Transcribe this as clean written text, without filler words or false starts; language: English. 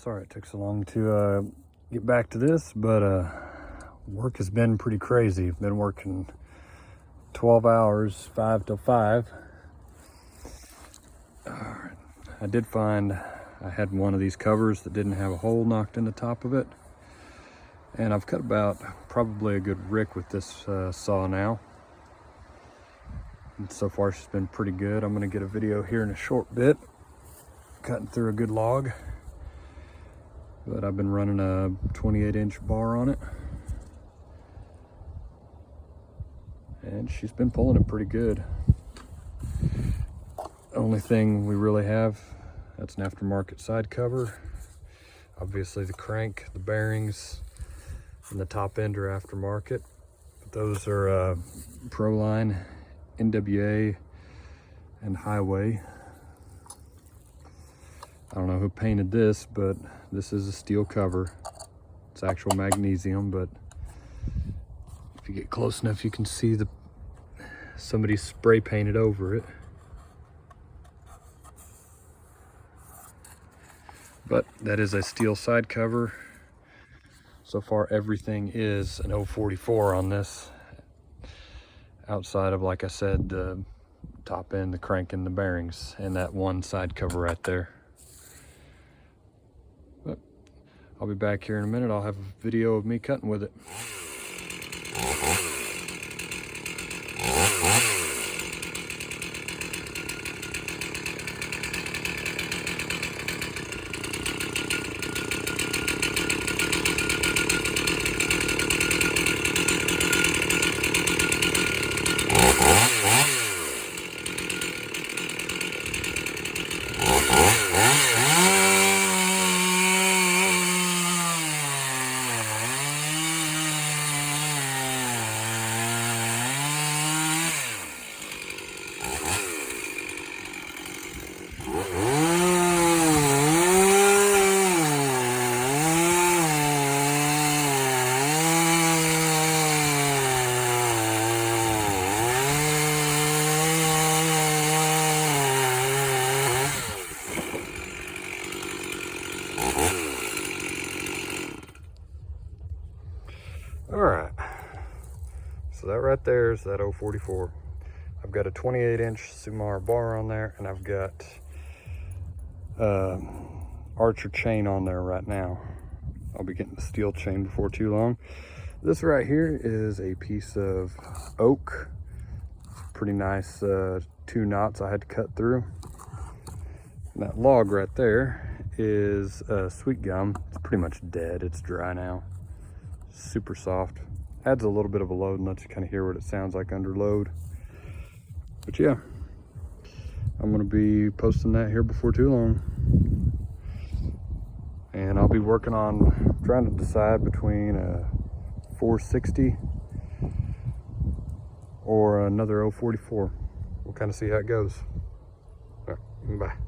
Sorry it took so long to get back to this, but work has been pretty crazy. I've been working 12 hours, 5 till 5. I did find I had one of these covers that didn't have a hole knocked in the top of it. And I've cut about probably a good rick with this saw now. And so far she's been pretty good. I'm gonna get a video here in a short bit, cutting through a good log. But I've been running a 28-inch bar on it. And she's been pulling it pretty good. Only thing we really have, that's an aftermarket side cover. Obviously the crank, the bearings, and the top end are aftermarket. But those are Proline, NWA, and Hyway. I don't know who painted this, but this is a steel cover. It's actual magnesium, but if you get close enough, you can see somebody spray painted over it. But that is a steel side cover. So far everything is an 044 on this. Outside of, like I said, the top end, the crank, and the bearings, and that one side cover right there. But I'll be back here in a minute. I'll have a video of me cutting with it. All right, so that right there is that 044. I've got a 28-inch Sumar bar on there, and I've got Archer chain on there right now. I'll be getting the steel chain before too long. This right here is a piece of oak. Pretty nice 2 knots I had to cut through. And that log right there is sweet gum. It's pretty much dead. It's dry now. Super soft. Adds a little bit of a load and lets you kind of hear what it sounds like under load. But yeah, I'm going to be posting that here before too long. And I'll be working on trying to decide between a 460 or another 044. We'll kind of see how it goes. All right, bye.